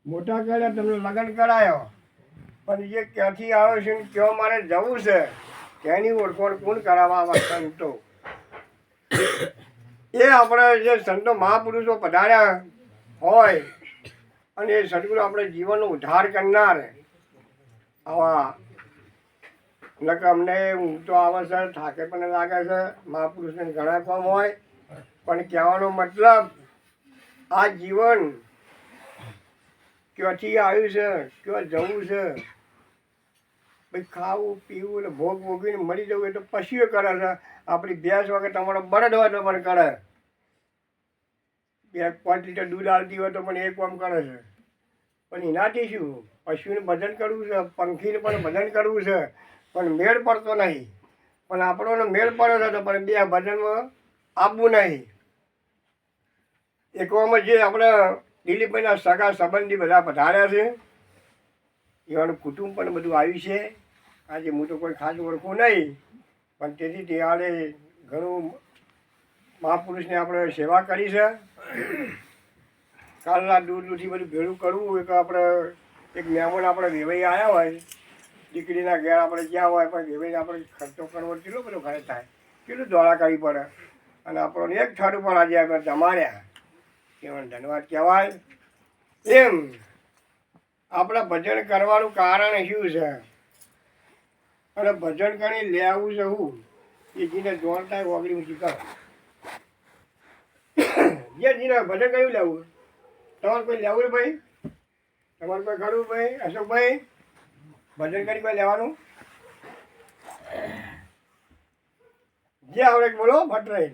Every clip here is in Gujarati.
મોટા કર્યા, તમને લગ્ન કરાયો, પણ જે ક્યાંથી આવ્યો છે ને ક્યાં મારે જવું છે તેની ઓળખાણ કોણ કરાવવા આવા સંતો? એ આપણે જે સંતો મહાપુરુષો પધાર્યા હોય અને એ સદગુરુ આપણે જીવનનો ઉદ્ધાર કરનાર આવા નકર અમને ઊંઘ તો આવે છે, થાકે પણ લાગે છે, મહાપુરુષને ઘણા કામ હોય, પણ કહેવાનો મતલબ આ જીવન ક્યાંથી આવ્યું છે, ક્યાં જવું છે, ભાઈ ખાવું પીવું ને ભોગ ભોગવીને મરી જવું એ તો પશુઓ કરે છે. આપણી ભેંસ વગર તમારો બળદ હોય તો પણ કરે, 2-5 લીટર દૂધ આવતી હોય તો પણ એ કામ કરે છે. પણ એનાથી શું, પશુને ભજન કરવું છે, પંખીને પણ ભજન કરવું છે, પણ મેળ પડતો નહીં. પણ આપણોને મેળ પડ્યો છે તો પણ બે ભજનમાં આપવું નહીં. એકવામાં જે આપણે દિલીપભાઈના સગા સંબંધી બધા પધાર્યા છે, એવાનું કુટુંબ પણ બધું આવ્યું છે. આજે હું તો કોઈ ખાસ ઓળખું નહીં, પણ તેથી ત્યારે ઘણું મહાપુરુષને આપણે સેવા કરી છે. કાલના દૂરથી બધું ભેળું કરવું હોય તો આપણે એક મહેમાન આપણે વેવાઈ આવ્યા હોય, દીકરીના ઘેર આપણે ગયા હોય, પણ વેવાઈને આપણે ખર્ચો કરવો કેટલો બધો ખર્ચ થાય, કેટલું દોડા કરવી પડે, અને આપણને એક ઠાર ઉપર આજે આપણે જમાડ્યા, એમાં ધન્યવાદ કહેવાય. એમ આપણે ભજન કરવાનું કારણ શું છે અને ભજન કરી લેવું છે હું એ જીને જોડતા ઓગળી ઊંચી કરો. જે જીને ભજન કર્યું લેવું, તમારે કોઈ લેવું ભાઈ, તમારે કોઈ કરવું ભાઈ, અશોકભાઈ ભજન કરી કોઈ લેવાનું જે આવડે બોલો ફટરાઈ.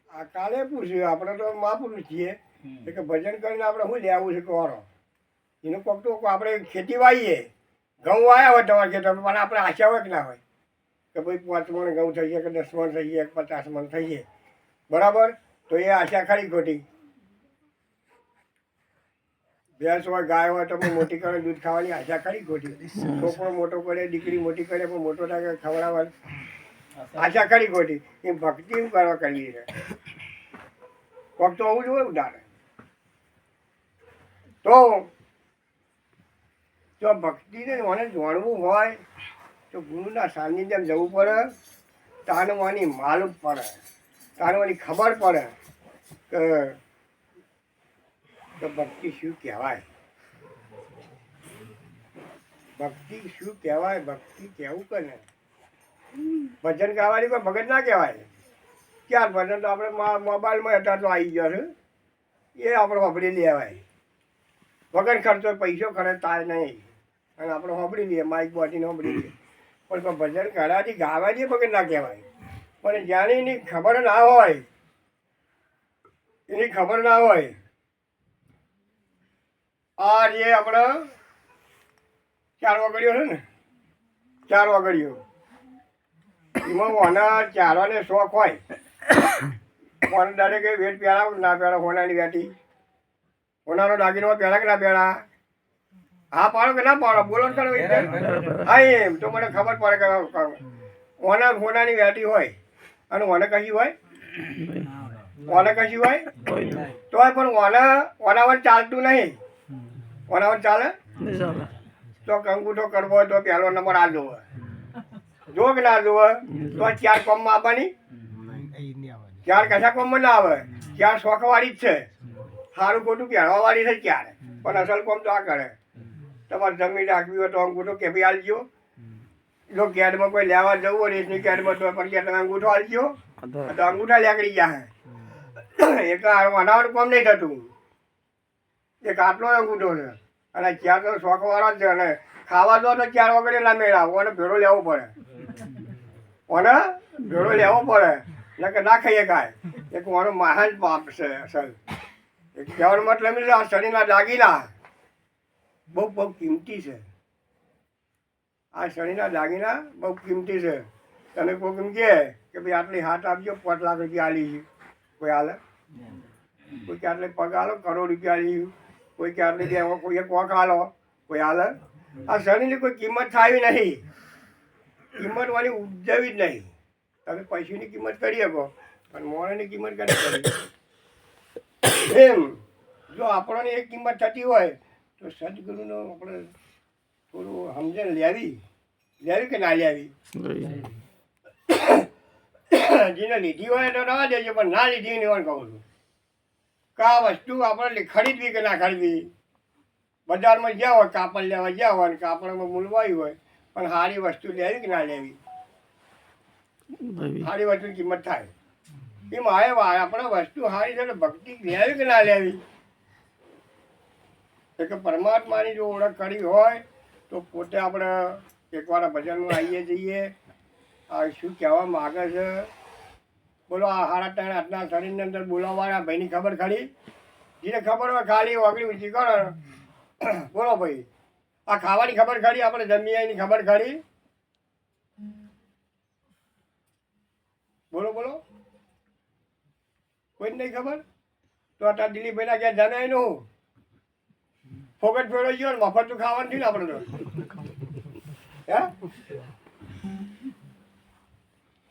આ કાલે પૂછ્યું, આપણે તો મહાપુરુષ છીએ કે ભજન કરીને આપણે શું લેવું છે કોરો એનું કોક તો આપણે ખેતી વાવીએ, ઘઉં વાયા હોય તમારે ખેતર, પણ આપણે આશા હોય કે ના હોય કે ભાઈ 5 મણ ઘઉં થઈ જાય કે 10 મણ થઈ જાય, 50 મણ થઈ જાય, બરાબર? તો એ આશા ખરી ખોટી? ભેંસ હોય ગાય હોય તો પણ મોટી કરે દૂધ ખાવાની આશા ખરી ખોટી? છોકરો મોટો કરે, દીકરી મોટી કરે પણ મોટો થાય ખવડાવવાની આશા ખરી ખોટી? એ ભક્તિ શું કરવા કરીએ છે? કોક તો આવું જ હોય ઉદાહરણ. તો જો ભક્તિને મને જાણવું હોય તો ગુરુના સાનિધ્યમાં જવું પડે, તાનવાની માલુમ પડે, તાનવાની ખબર પડે કે ભક્તિ શું કહેવાય, ભક્તિ શું કહેવાય. ભક્તિ કહેવું કે ને ભજન ગાવાની કોઈ ભગત ના કહેવાય. ક્યાં ભજન તો આપણે મોબાઈલમાં હતા તો આવી ગયો છે, એ આપણે સાંભળી લેવાય વગર ખર્ચો, પૈસો ખર્ચાય નહીં, અને આપણે સાંભળી લઈએ, માઇક બોટીને સાંભળી લઈએ. પણ ભજન ગાવાથી ગાવાથી ભગત ના કહેવાય. પણ જ્યાંની એની ખબર ના હોય, એની ખબર ના હોય, આ જે આપણે 4 વગડીઓ છે ને, 4 વગડીઓ એમાં ઓના ચારવાને શોખ હોય, કોને દરેક વેટ પહેરા ના પહેરા, હોનાની વેટી, હોનાનો દાગીનો પહેરા કે ના પહેરા? હા પાડો કે ના પાડો, બોલો ને કરો. હા એમ તો મને ખબર પડે કે ઓના હોનાની વેટી હોય અને ઓને કશી હોય, ઓને કશી હોય તોય પણ ઓનાવર ચાલતું નહીં. ઓનાવર ચાલે તો અંગૂઠો કરવો હોય તો પહેલો નંબર આ જોવે, જો કે ના જોવે તો 4 કોમમાં આવવાની, 4 કશા કોમમાં ના આવે, 4 શોખવાળી જ છે, સારું ખોટું પહેરવાવાળી છે 4, પણ અસલ કોમ તો આ કરે. તમારે જમીન રાખવી હોય તો અંગૂઠો કે ભાઈ આલજો, જો કેડમાં કોઈ લેવા જવું હોય રેસની કેડમાં તો પણ કે તમે અંગૂઠો આલજો તો અંગૂઠા લેકડી જાય. એક અનાવાનું કામ નહીં થતું, એક આટલો અંગૂઠો છે અને 4 તો શોખવાળો જ છે, અને ખાવા દો તો 4 વગેરે ના મેળાવો, અને ભેળો લેવો પડે, ઓને ભેળો લેવો પડે, એટલે કે ના ખાઈએ કાંઈ. એક મારો મહાન પાપ છે અસલ. એક કહેવાનો મતલબ આ શરીરના દાગીના બહુ બહુ કિંમતી છે. આ શરીરના દાગીના બહુ કિંમતી છે. તમે કોઈ એમ કહે કે ભાઈ આટલી હાથ આપજો, 5 લાખ રૂપિયા આલી છે, કોઈ હાલે? કોઈ કે આટલે પગ આલો, કરોડ રૂપિયા આલી, કોઈ કે આટલી બે કોઈ કોક આલો, કોઈ હાલે? આ શરીરની કોઈ કિંમત થાય નહીં, કિંમત વાળી ઉપજાવી જ નહીં. તમે પૈસાની કિંમત કરી શકો પણ મોણાની કિંમત કરી એમ જો આપણને એક કિંમત થતી હોય તો સદગુરુનો આપણે થોડું સમજણ લેવી કે ના લેવી? જેને લીધી હોય તો ના દેજો, પણ ના લીધી ને એવાનું કહું છું કે આ વસ્તુ આપણે ખરીદવી કે ના ખરીદવી. બજારમાં જ્યાં હોય કાપડ લેવા જ્યાં હોય ને કાપડમાં મૂલવાયું હોય, પણ સારી વસ્તુ લેવી કે ના લેવી? સારી વસ્તુની કિંમત થાય એમ આવે. આપણે વસ્તુ સારી છે ભક્તિ લેવી કે ના લેવી? કે પરમાત્માની જો ઓળખ કરી હોય તો પોતે આપણે એકવાર ભજનમાં આવીએ જઈએ. આ શું કહેવા માગે છે બોલો? આ 3:30 શરીરની અંદર બોલાવવાના ભાઈની ખબર ખરી? જેને ખબર હોય ખાલી ઓગળી ઊંચી કરો. બોલો ભાઈ, આ ખાવાની ખબર ખરી? આપણે જમીની ખબર ખરી? બોલો બોલો, કોઈ નહીં ખબર? તો અત્યારે દિલીપભાઈના ક્યાં જમ્યા નું ફોકટ ફેરવો ગયો ને મફત તો ખાવાનું થયું ને આપણે તો. હે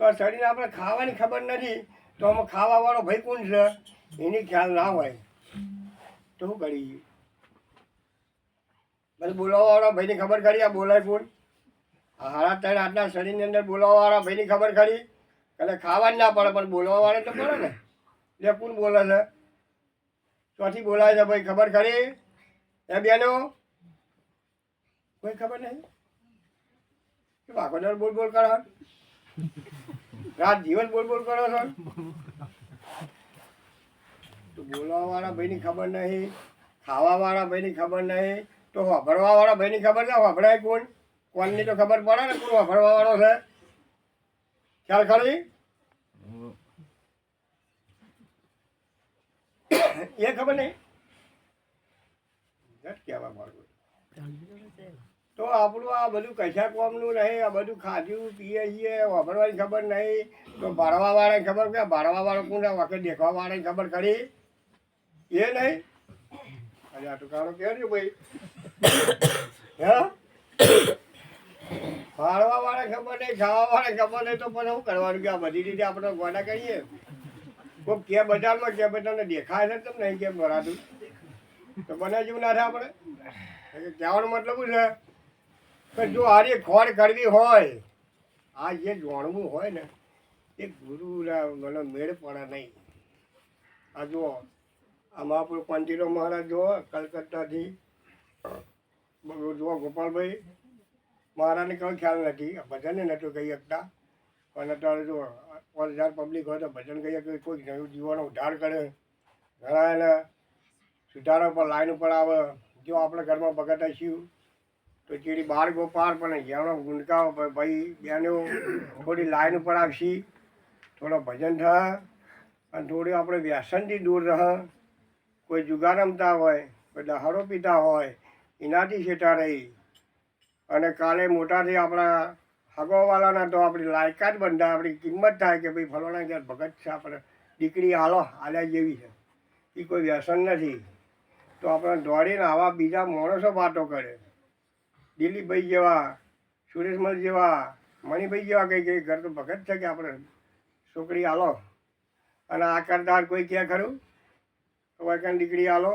તો શરીર આપણે ખાવાની ખબર નથી તો આમાં ખાવાવાળો ભાઈ કોણ છે એની ખ્યાલ ના હોય તો શું કરી? પછી બોલાવવાવાળા ભાઈની ખબર ખરી? આ બોલાય કોણ? 3:30 શરીરની અંદર બોલાવવાવાળા ભાઈની ખબર ખરી? એટલે ખાવા જ ના પડે પણ બોલાવવાવાળે તો પડે ને. એટલે કોણ બોલે છે? ચોથી બોલાય છે ભાઈ, ખબર ખરી? એ બેનો કોઈ ખબર નહીં? આખો દર બોલ બોલ કરો, રાત દિવસ બોલ બોલ કરો છો. તો બોલાવવાવાળા ભાઈની ખબર નહીં, ખાવાવાળા ભાઈની ખબર નહીં, તો વાપરવાવાળા ભાઈની ખબર ના વાપરાય કોણ? કોણની તો ખબર પડે ને કોણ વાપરવાવાળો છે. ખ્યાલ ખરી? એ ખબર નહીં કહેવા માંગુ. તો આપણું આ બધું કશા કોમનું નહીં. આ બધું ખાધું પીએ છીએ, વાપરવાની ખબર નહીં. તો ભાડવાવાળાને ખબર કે ભાડવાવાળો કોણ વખત દેખવાવાળાને ખબર ખરી? એ નહીં. અરે આ તો કાળો કહેજો ભાઈ. હે ભાડવાવાળાને ખબર નહીં, ખાવાવાળાને ખબર નહીં, તો પણ શું કરવાનું કે આ બધી રીતે આપણે ગોડા કરીએ. કોઈ કે બજારમાં કે બધાને દેખાય છે તમને નહીં કેમ ભરાતું તો બને જેવું ના થાય. આપણે કહેવાનો મતલબ છે કે જો આરી ખોર કરવી હોય, આ જે જાણવું હોય ને એ ગુરુના મને મેળ પડે નહીં. આ જુઓ આ મહાપુરુષ પંચીરો મહારાજ જુઓ કલકત્તાથી જુઓ ગોપાલભાઈ મહારાજને કોઈ ખ્યાલ નથી, ભજને નહોતું કહી શકતા. પણ અત્યારે જો 5000 પબ્લિક હોય તો ભજન કહીએ કે કોઈ નવું જીવનનો ઉદ્ધાર કરે. ઘણા એને સુધારા પર લાઈન ઉપર આવે. જો આપણે ઘરમાં ભગત હશું તો ચીડી બહાર ગોપાર પણ જેનો ગુંડકાઓ ભાઈ બેનો થોડી લાઈન ઉપર આવશી, થોડો ભજન થાય અને થોડી આપણે વ્યસનથી દૂર રહે. કોઈ જુગાર રમતા હોય, કોઈ દહાડો પીતા હોય એનાથી છેટા રહી. અને કાલે મોટાથી આપણા હગવાવાળાના તો આપણી લાયકાત બંધાય, આપણી કિંમત થાય કે ભાઈ ફલાણા ઘેર ભગત છે, આપણે દીકરી આલ્યા જેવી છે, એ કોઈ વ્યસન નથી. તો આપણે દોડીને આવા બીજા માણસો વાતો કરે. દિલીપભાઈ જેવા, સુરેશમલ જેવા, મણિભાઈ જેવા કંઈ ઘર તો ભગત છે કે આપણે છોકરી આલો. અને આ કરતા કોઈ કહે ખરું વૈકન દીકરી આલો?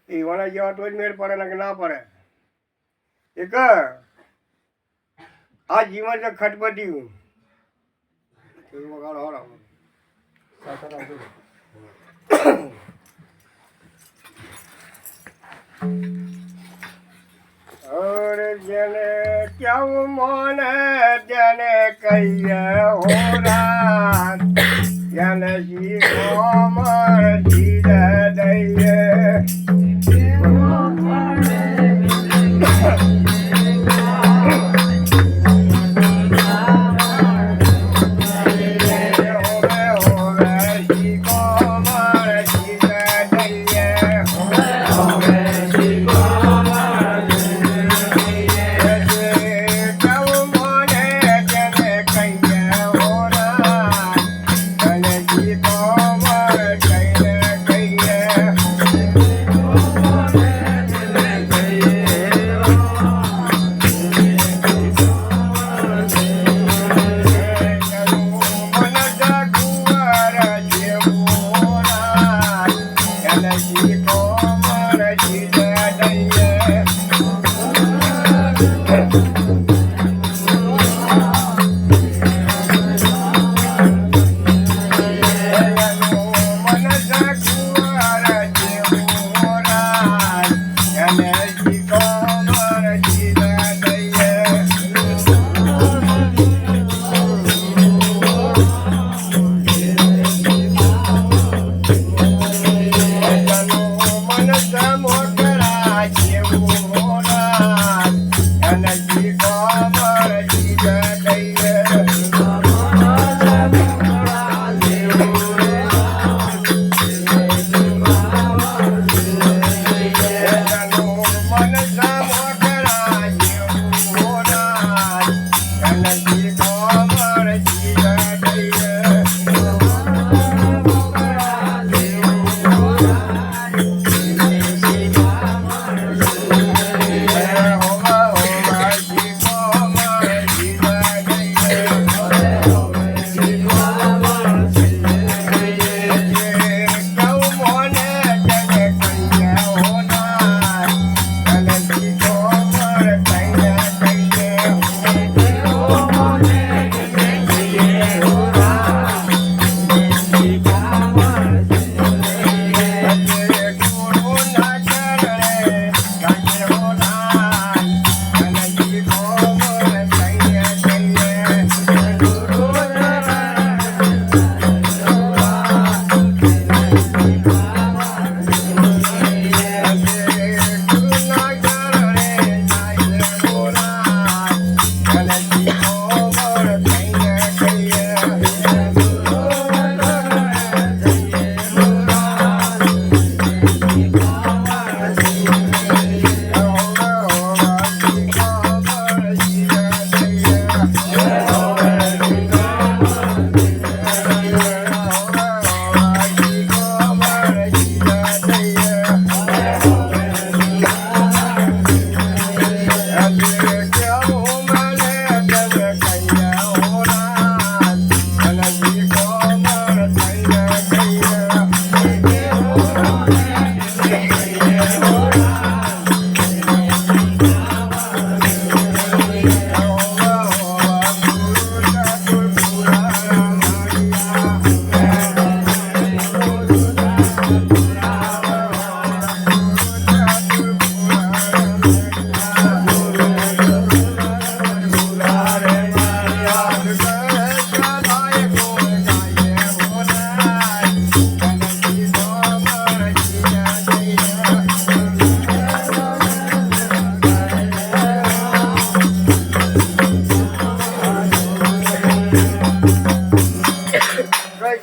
એવાના જેવા તો જ મેળ પડે ને કે ના પડે. એક આ જીવન છે ખટપટ્યું. જેને કેવું મોને તેને કહીએ હોરા, તેને શીખો મરજી દઈએ. એને શીખો મારે જીતે દઈએ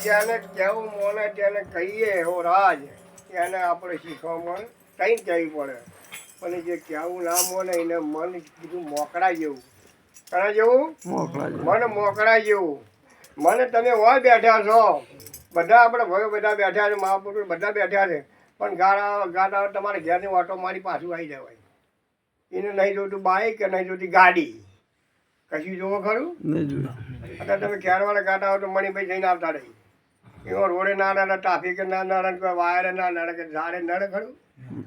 જેને કેવું મોને તેને કહીએ એવો રાજ એને આપણે શીખવામાં કંઈ કહેવી પડે પણ જે કેવું ના મોને એને મન કીધું મોકળા જેવું કણા જેવું મન મોકળા જેવું મને તમે હોય બેઠા છો બધા આપણે ભાઈઓ બધા બેઠા છે મહાપુરુષ બધા બેઠા છે પણ ગાડા તમારે ઘેરની ઓટો મારી પાછું આવી જવાય એને નહીં જોતું બાઇક કે નહીં જોતી ગાડી કશું જોવો ખરું અત્યારે તમે ખેરવાળા ગાડા હો તો મણીભાઈ જઈને આવતા રહી એમાં રોડે ના નડે ટ્રાફિક ના નડે કોઈ વાયરે ના નડે કે ઝાડે નડે ખરું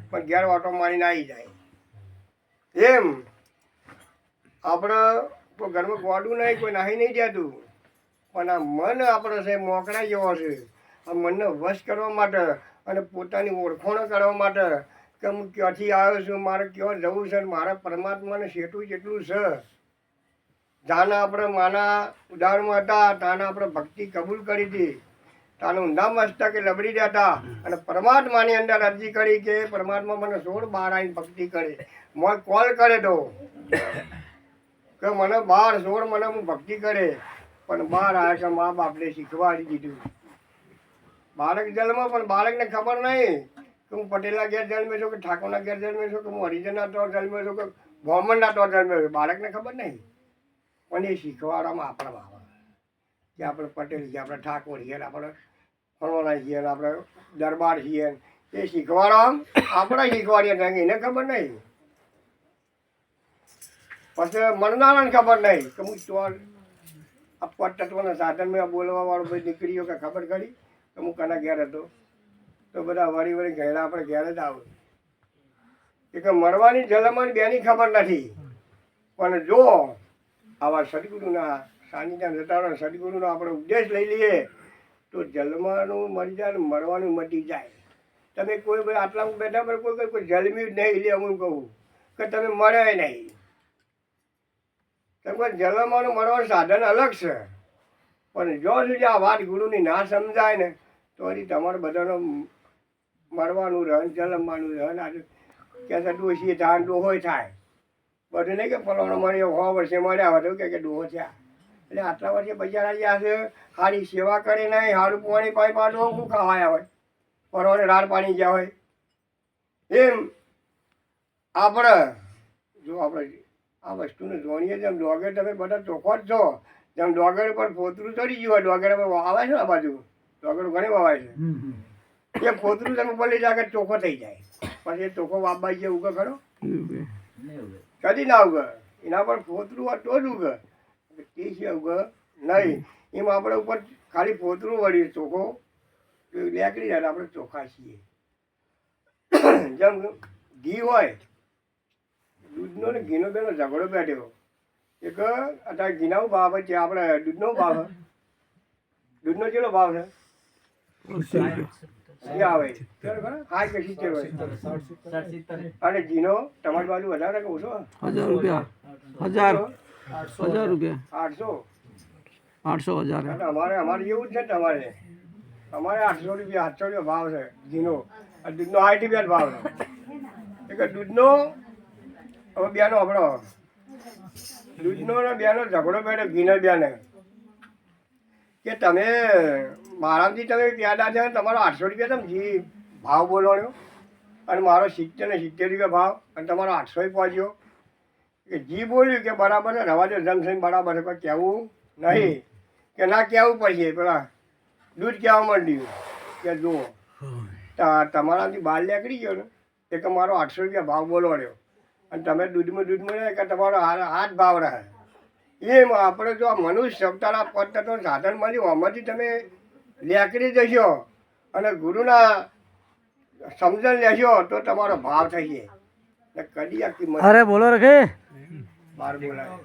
પણ ઘેર ઓટો મારીને આવી જાય એમ આપણે કોઈ ઘરમાં ગોડું નહીં કોઈ નાહી નહીં જતું પણ આ મન આપણે છે મોકળા જેવો છે આ મનને વશ કરવા માટે અને પોતાની ઓળખાણો કરવા માટે કે હું ક્યાંથી આવ્યો છું મારે ક્યાં જવું છે મારા પરમાત્માને શેઠું જેટલું છે જાના આપણે માના ઉદાહરણમાં હતા તાના આપણે ભક્તિ કબૂલ કરી હતી તાનું ઊંધા મસ્તકે લબડી જતા અને પરમાત્માની અંદર અરજી કરી કે પરમાત્મા મને છોડ બહાર આવીને ભક્તિ કરે મને કોલ કરે તો કે મને બહાર છોડ મને હું ભક્તિ કરે પણ બહાર આવ્યા કે મા બાપને શીખવાડી દીધું બાળક જન્મ પણ બાળકને ખબર નહીં કે હું પટેલના ઘેર જન્મે છું કે ઠાકોરના ઘેર જન્મે છું કે હું હરિજનના તોર જન્મે છું કે બ્રાહ્મણના તોર જન્મે છું બાળકને ખબર નહીં પણ એ શીખવાડવામાં આપણા આવે કે આપણે પટેલ છીએ આપણે ઠાકોર છીએ આપણે ફળવાના છીએ આપણે દરબાર છીએ એ શીખવાડવા આપણે શીખવાડીએ એને ખબર નહીં પછી મરનારાને ખબર નહીં કે હું તો આ પટ તત્વના સાધન મેં બોલવા વાળો ભાઈ નીકળ્યો કે ખબર કરી કે હું કના ઘેર હતો તો બધા વળી વળી ઘેરા આપણે ઘેર જ આવું કે મરવાની જલમવાની બેની ખબર નથી. પણ જો આવા સદગુરુના સાનિધ્ય જતા રહો, સદગુરુનો આપણે ઉપદેશ લઈ લઈએ તો જલવાનું મરી જાય ને મરવાનું મટી જાય. તમે કોઈ ભાઈ આટલા બેઠા પર કોઈ જલમ્યું જ નહીં લે હું કહું કે તમે મળે નહીં. કેમ કે જલમવાનું મળવાનું સાધન અલગ છે. પણ જો સુધી આ વાત ગુરુની ના સમજાય ને તો હજી તમારે બધાનો મળવાનું રહે, જલમવાનું રહે ને આજે કે ડોસી ધાન ડોહો થાય બધું નહીં કે ફલાણો મળ્યો 100 વર્ષે મળ્યા હોય તો કે ડોહો થયા. એટલે આટલા વર્ષે બજારા ગયા છે, સારી સેવા કરે નહીં, સારું પાણી પાઈ પાડો શું ખાવાયા હોય, પરવાને રાડ પાણી ગયા હોય. એમ આપણે જો આપણે આ વસ્તુને જોણીએ જેમ ડોગર તમે બધા ચોખ્ખો જ છો, જેમ ડોગર પર ફોતરું ચડી ગયું હોય, ડોગર વાવાય છે ને આ બાજુ ડોગર ઘણી વાવાય છે, એ ફોતરું તમે બોલી જાય કે ચોખ્ખો થઈ જાય. પછી એ ચોખ્ખો વાપવા જે ઉગે ખરો કદી ના ઉગે, એના પર ફોતરું હોય તો જ ઉગે, તે છે ઉગે નહીં. એમ આપણે ઉપર ખાલી ફોતરું વળી ચોખ્ખો લેકડી જાય આપણે ચોખ્ખા છીએ. જેમ ઘી હોય, દૂધનો ને ઘીનો બેનો ઝઘડો બેઠ્યો, એક અત્યારે ઘીના ભાવ છે, આપણે દૂધનો ભાવ, દૂધનો કેટલો ભાવ છે આવે હા કે 70 હોય, અને ઘીનો તમારી બાજુ વધારે કે ઓછો? 1000 રૂપિયા, 1000 રૂપિયા, 800 1000. અમારે એવું જ છે ને તમારે, અમારે 800 રૂપિયા 700 રૂપિયા ભાવ છે ઘીનો, અને દૂધનો 60 રૂપિયા ભાવ છે. એટલે દૂધનો હવે બેનો આપણો દૂધનો ને બેનો ઝઘડો બેઠો ઘીનો બેને કે તમે મારાથી તમે પ્યાદા છે તમારો 800 રૂપિયા તમે ઘી ભાવ બોલવાનો અને મારો 70 ને 70 રૂપિયા ભાવ અને તમારો 800 પહોંચ્યો. કે ઘી બોલ્યું કે બરાબર છે, રવા દે જમસમ બરાબર છે, કોઈ કહેવું નહીં કે ના કહેવું પડશે. પેલા દૂધ કહેવા માંડ્યું કે જુઓ તમારાથી બહાર નીકળી ગયો ને એ કે મારો 800 રૂપિયા ભાવ બોલવાનો અને તમે દૂધમાં કે તમારો હાથ ભાવ રહે. એમ આપણે જો મનુષ્ય સવતારા પદ્ધતિનો સાધન મળ્યું આમાંથી તમે લેકડી જશો અને ગુરુના સમજણ લેશો તો તમારો ભાવ થશે. કદી આ કિંમત અરે બોલો રખે બાર બોલાય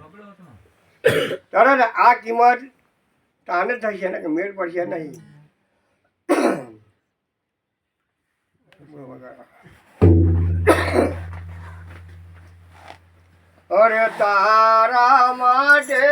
તરત આ કિંમત તાને થશે ને કે મેળ પડશે નહીં. અરે તારા માટે